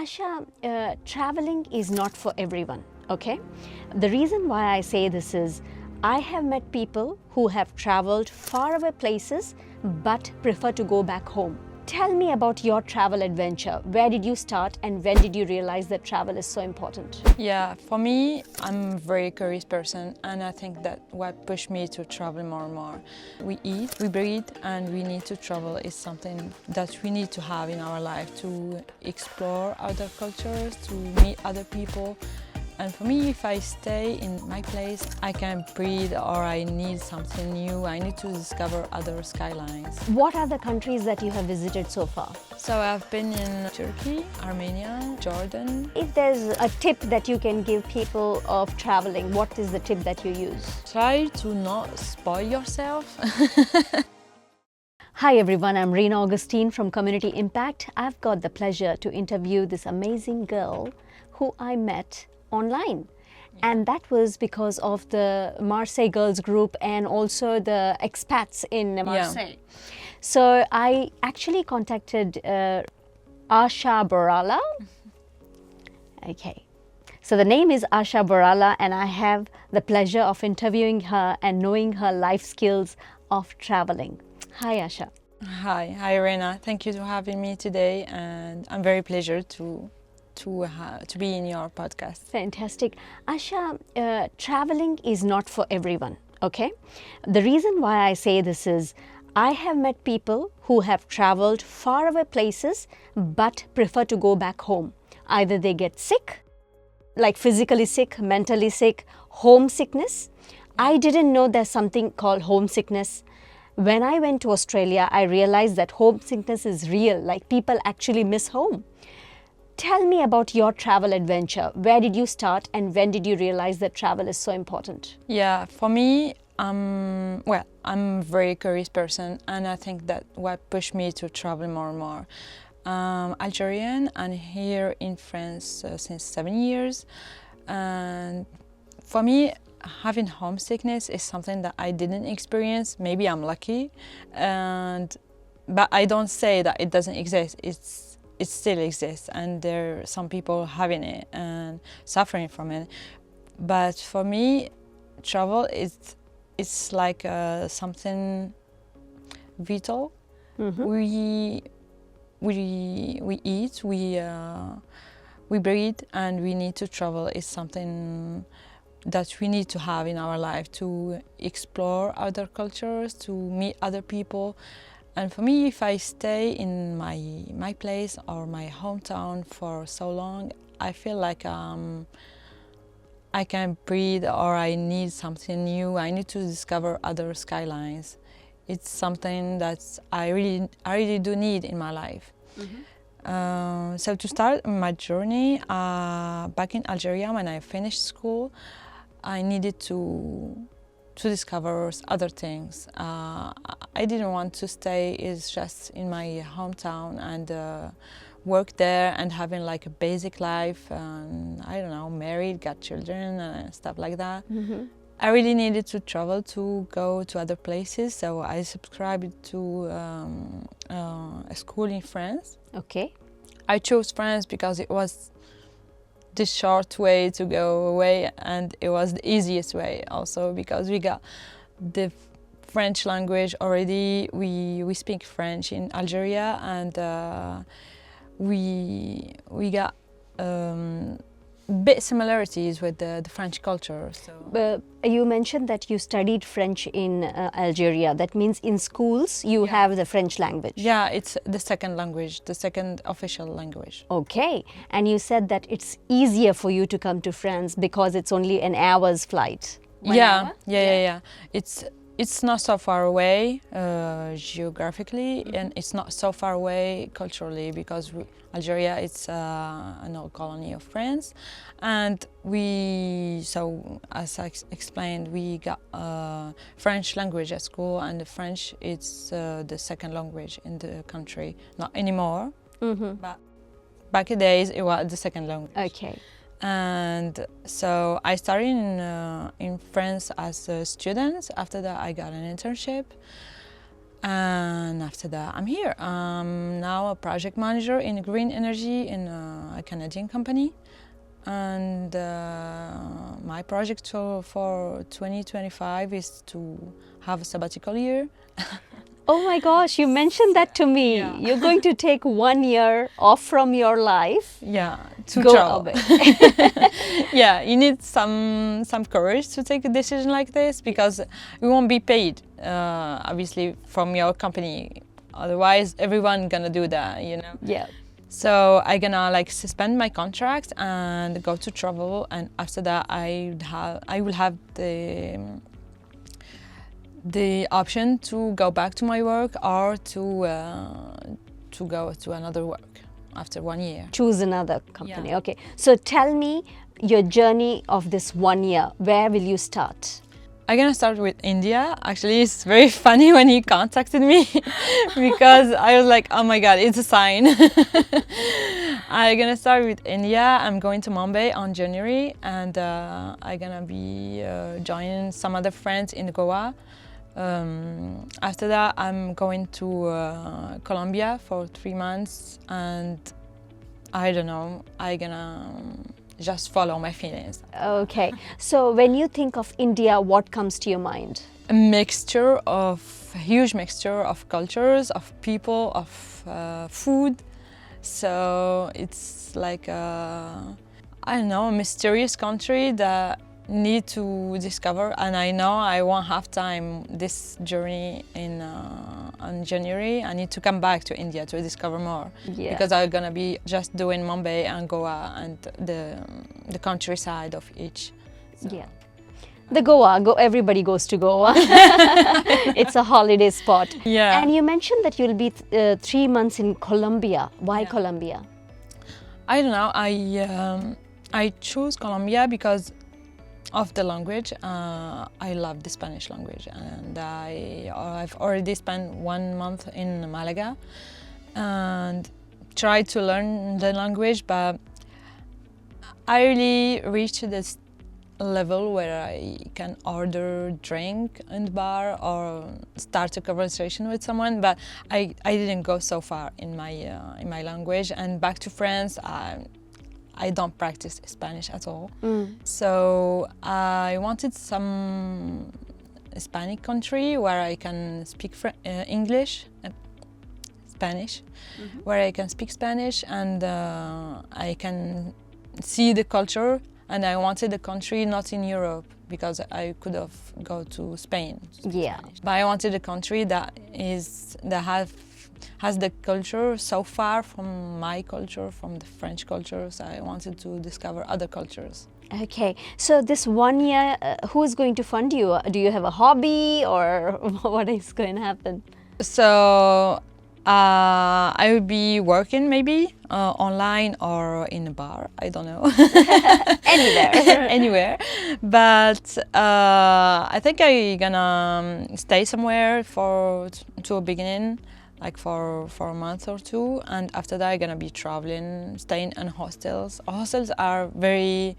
Asha, traveling is not for everyone, okay? The reason why I say this is I have met people who have traveled faraway places but prefer to go back home. Tell me about your travel adventure. Where did you start and when did you realize that travel is so important? Yeah, for me, I'm a very curious person, and I think that what pushed me to travel more and more. We eat, we breathe, and we need to travel is something that we need to have in our life to explore other cultures, to meet other people. And for me, if I stay in my place, I can't breathe or I need something new. I need to discover other skylines. What are the countries that you have visited so far? So I've been in Turkey, Armenia, Jordan. If there's a tip that you can give people of traveling, what is the tip that you use? Try to not spoil yourself. Hi everyone, I'm Reena Augustine from Community Impact. I've got the pleasure to interview this amazing girl who I met online. And that was because of the Marseille Girls Group and also the expats in Marseille. So I actually contacted Asha Borala. Okay. So the name is Asha Borala and I have the pleasure of interviewing her and knowing her life skills of traveling. Hi Asha. Hi Reena. Thank you for having me today, and I'm very pleased to be in your podcast. Fantastic. Asha, traveling is not for everyone, okay? The reason why I say this is I have met people who have traveled faraway places but prefer to go back home. Either they get sick, like physically sick, mentally sick, homesickness. I didn't know there's something called homesickness. When I went to Australia, I realized that homesickness is real, like people actually miss home. Tell me about your travel adventure. Where did you start and when did you realize that travel is so important? Yeah, for me, I'm a very curious person, and I think that what pushed me to travel more and more. I'm Algerian and here in France since 7 years. And for me, having homesickness is something that I didn't experience. Maybe I'm lucky, but I don't say that it doesn't exist. It still exists, and there are some people having it and suffering from it. But for me, travel it's like something vital. Mm-hmm. We eat, we breathe, and we need to travel. It's something that we need to have in our life to explore other cultures, to meet other people. And for me, if I stay in my place or my hometown for so long, I feel like I can't breathe or I need something new. I need to discover other skylines. It's something that I really do need in my life. Mm-hmm. So to start my journey, back in Algeria when I finished school, I needed to discover other things. I didn't want to stay just in my hometown and work there and having like a basic life and I don't know, married, got children and stuff like that. Mm-hmm. I really needed to travel to go to other places, so I subscribed to a school in France. Okay. I chose France because it was the short way to go away, and it was the easiest way also because we got the French language already. We speak French in Algeria, and we got bit similarities with the French culture. So you mentioned that you studied French in Algeria. That means in schools you have the French language. Yeah, it's the second language, the second official language. Okay. And you said that it's easier for you to come to France because it's only an hour's flight. Yeah. It's not so far away geographically, mm-hmm. and it's not so far away culturally because Algeria is an old colony of France, and so as I explained, we got French language at school, and the French is the second language in the country. Not anymore, mm-hmm. but back in the days it was the second language. Okay. And so I started in France as a student. After that, I got an internship. And after that, I'm here. I'm now a project manager in green energy in a Canadian company. And my project for 2025 is to have a sabbatical year. Oh my gosh, you mentioned that to me. Yeah. You're going to take 1 year off from your life. Yeah, to Go travel. away. Yeah, you need some courage to take a decision like this because we won't be paid, obviously, from your company. Otherwise, everyone gonna do that, you know. Yeah. So I gonna like suspend my contract and go to travel, and after that I will have the option to go back to my work or to go to another work after 1 year. Choose another company. Yeah. Okay. So tell me your journey of this 1 year. Where will you start? I'm gonna start with India. Actually, it's very funny when he contacted me because I was like, oh my God, it's a sign. I'm gonna start with India. I'm going to Mumbai on January, and I'm gonna be joining some other friends in Goa. After that, I'm going to Colombia for 3 months, and I don't know, I'm gonna just follow my feelings. Okay. So when you think of India, what comes to your mind? A huge mixture of cultures, of people, of food. So it's like I don't know, a mysterious country that need to discover. And I know I won't have time this journey in January. I need to come back to India to discover more. Yeah. Because I'm gonna be just doing Mumbai and Goa and the countryside of each. So. Yeah. The Goa, everybody goes to Goa. It's a holiday spot. Yeah. And you mentioned that you'll be 3 months in Colombia. Why Yeah. Colombia? I don't know. I chose Colombia because of the language. I love the Spanish language, and I've already spent 1 month in Malaga and tried to learn the language, but I really reached this level where I can order drink in the bar or start a conversation with someone, but I didn't go so far in my language. And back to France, I don't practice Spanish at all. So I wanted some Hispanic country where I can speak English, Spanish, where I can speak Spanish and I can see the culture. And I wanted a country not in Europe because I could have go to Spain. Yeah. Spanish. But I wanted a country that has the culture so far from my culture, from the French culture. So I wanted to discover other cultures. Okay. So this 1 year, who is going to fund you? Do you have a hobby or what is going to happen? So I will be working maybe online or in a bar. I don't know. Anywhere. Anywhere. But I think I'm gonna stay somewhere to a beginning, like for a month or two, and after that I'm gonna be traveling, staying in hostels. Hostels are very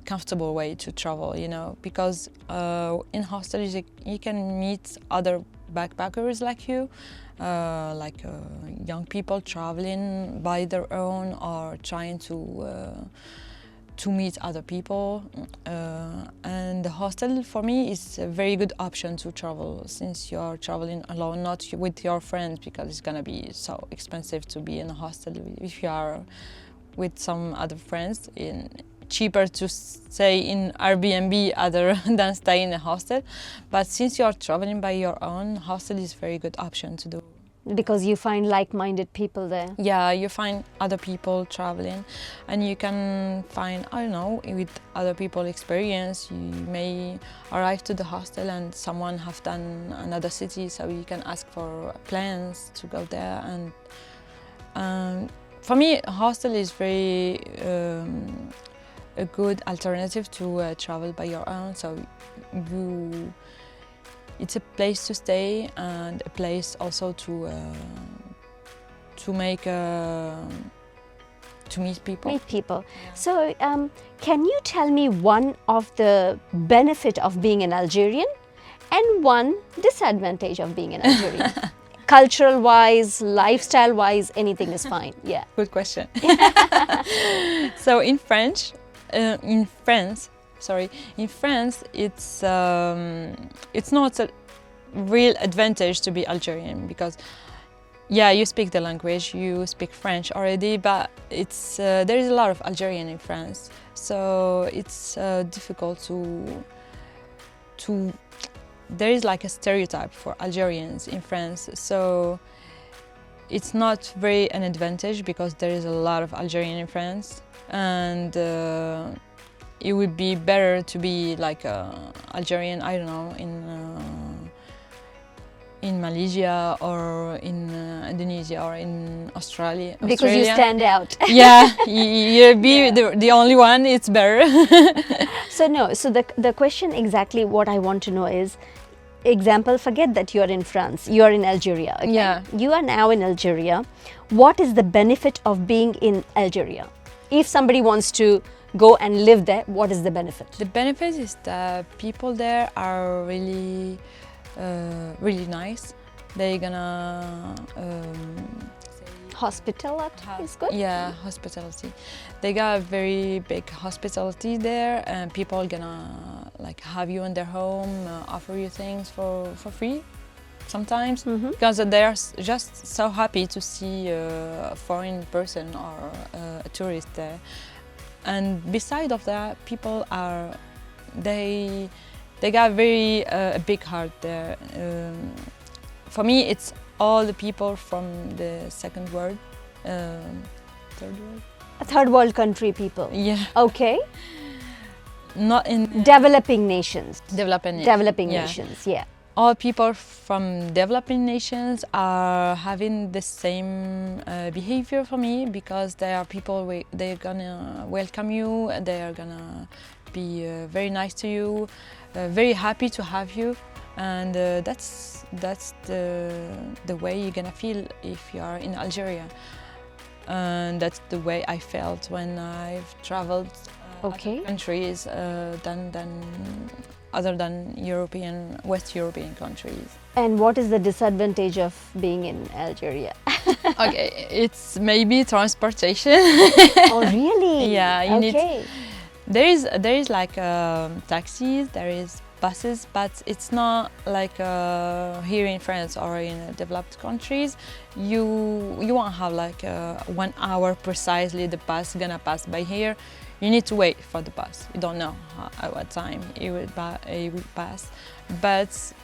comfortable way to travel, you know, because in hostels you can meet other backpackers like you, young people traveling by their own or trying to meet other people, and the hostel for me is a very good option to travel since you're traveling alone, not with your friends, because it's gonna be so expensive to be in a hostel. If you are with some other friends, cheaper to stay in Airbnb other than stay in a hostel. But since you're traveling by your own, hostel is a very good option to do. Because you find like-minded people there. Yeah, you find other people traveling and you can find, I don't know, with other people experience. You may arrive to the hostel and someone have done another city, so you can ask for plans to go there. And for me, a hostel is very a good alternative to travel by your own. So it's a place to stay and a place also to meet people. Meet people. So can you tell me one of the benefit of being an Algerian and one disadvantage of being in Algeria. Cultural wise, lifestyle wise, anything is fine. Yeah. Good question. So in France, it's not a real advantage to be Algerian because, yeah, you speak the language, you speak French already, but it's there is a lot of Algerian in France, so it's difficult to. There is like a stereotype for Algerians in France, so it's not very an advantage because there is a lot of Algerian in France, and it would be better to be like Algerian, I don't know, in Malaysia or in Indonesia or in Australia. Because you stand out. Yeah, you be the only one, it's better. So no, so the question exactly what I want to know is, example, forget that you're in France, you're in Algeria. Okay? Yeah. You are now in Algeria. What is the benefit of being in Algeria? If somebody wants to go and live there, what is the benefit? The benefit is that people there are really, really nice. They're gonna Hospitality is good? Yeah, hospitality. They got very big hospitality there, and people gonna like have you in their home, offer you things for free sometimes, because they're just so happy to see a foreign person or a tourist there. And beside of that, people are they got very a big heart there. For me, it's all the people from the second world, third world. A third world country people. Yeah. Okay. Not in Developing nations. developing Nations, yeah. All people from developing nations are having the same behavior for me because they are people they're gonna welcome you, and they are gonna be very nice to you, very happy to have you, and that's the way you're gonna feel if you are in Algeria, and that's the way I felt when I've traveled other countries other than West European countries. And what is the disadvantage of being in Algeria? Okay, it's maybe transportation. Oh, really? Yeah, you need. Okay. There is like taxis, there is buses, but it's not like here in France or in developed countries. You won't have like 1 hour precisely the bus gonna pass by here. You need to wait for the bus. You don't know at what time it will pass. But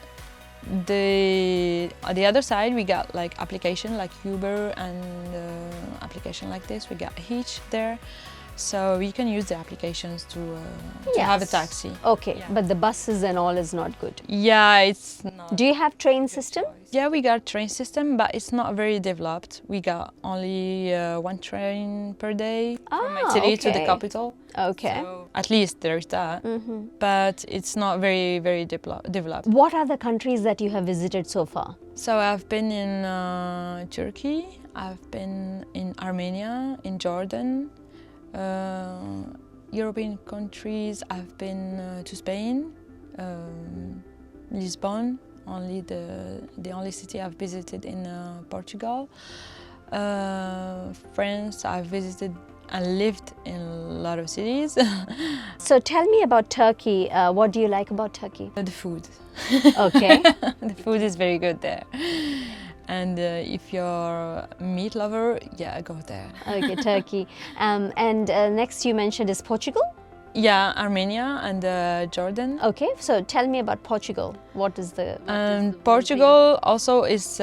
on the other side, we got like application like Uber and application like this. We got Hitch there. So you can use the applications to have a taxi. Okay, yeah. But the buses and all is not good. Yeah, it's not. Do you have train system? Yeah, we got train system, but it's not very developed. We got only 1 train per day from my city to the capital. Okay. So at least there's that, but it's not very, very developed. What are the countries that you have visited so far? So I've been in Turkey, I've been in Armenia, in Jordan, European countries. I've been to Spain, Lisbon, only the only city I've visited in Portugal. France, I've visited and lived in a lot of cities. So tell me about Turkey. What do you like about Turkey? The food. Okay. The food is very good there. And if you're a meat lover, yeah, go there. Okay, Turkey. And next you mentioned is Portugal? Yeah, Armenia and Jordan. Okay, so tell me about Portugal. What is the... Portugal also is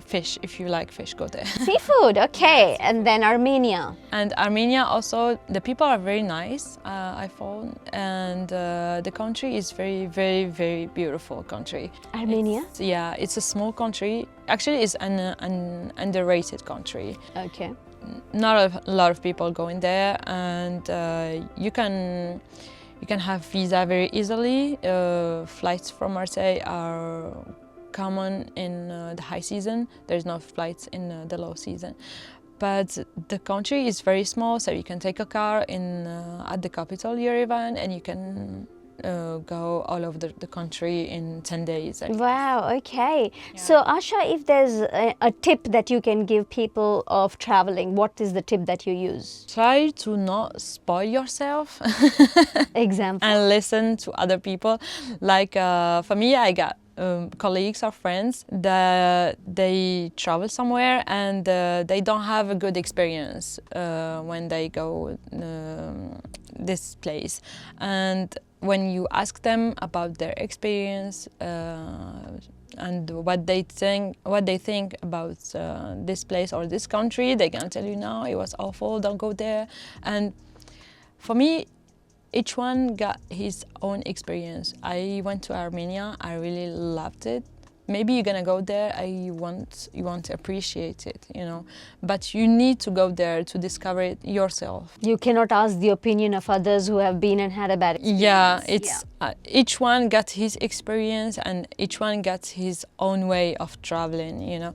fish. If you like fish, go there. Seafood, okay. And then Armenia. And Armenia also, the people are very nice, I found. And the country is very, very, very beautiful country. Armenia? It's a small country. Actually, it's an underrated country. Okay. Not a lot of people going there, and you can have visa very easily. Flights from Marseille are common in the high season. There's no flights in the low season. But the country is very small, so you can take a car at the capital, Yerevan, and you can go all over the country in 10 days. Wow, okay. So Asha, if there's a tip that you can give people of traveling, what is the tip that you use? Try to not spoil yourself Example. and listen to other people. Like for me, I got colleagues or friends that they travel somewhere and they don't have a good experience when they go this place. And when you ask them about their experience and what they think about this place or this country, they can tell you, no, it was awful, don't go there. And for me, each one got his own experience. I went to Armenia, I really loved it. Maybe you're gonna go there, you want to appreciate it, you know. But you need to go there to discover it yourself. You cannot ask the opinion of others who have been and had a bad experience. Yeah, it's each one got his experience and each one got his own way of traveling, you know.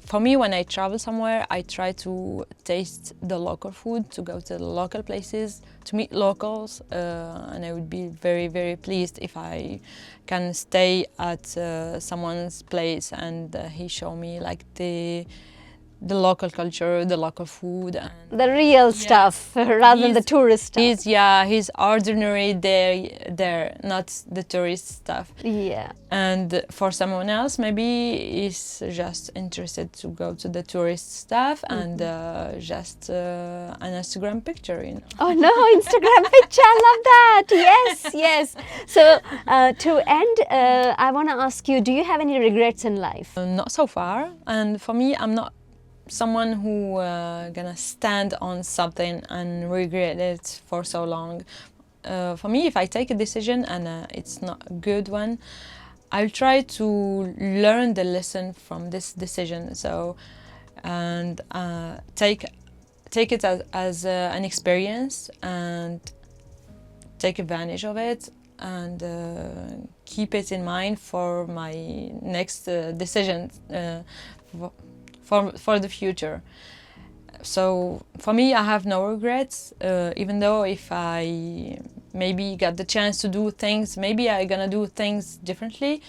For me, when I travel somewhere, I try to taste the local food, to go to the local places, to meet locals, and I would be very, very pleased if I can stay at someone's place and he show me like the local culture, the local food, and The real stuff rather than the tourist stuff. He's ordinary there, not the tourist stuff. Yeah. And for someone else, maybe he's just interested to go to the tourist stuff and just an Instagram picture, you know. Oh no, Instagram picture, I love that. Yes, yes. So to end, I want to ask you, do you have any regrets in life? Not so far. And for me, I'm not someone who gonna stand on something and regret it for so long. For me, if I take a decision and it's not a good one, I'll try to learn the lesson from this decision. So, and take it as an experience and take advantage of it and keep it in mind for my next decision for the future. So for me, I have no regrets, even though if I maybe got the chance to do things, maybe I'm gonna do things differently,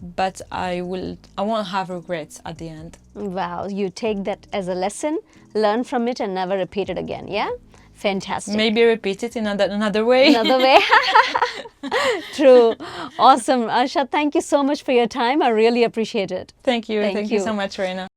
but I won't have regrets at the end. Wow, you take that as a lesson, learn from it and never repeat it again, yeah? Fantastic. Maybe repeat it in another way. Another way. True. Awesome. Asha, thank you so much for your time. I really appreciate it. Thank you. Thank Thank you. you so much, Reina.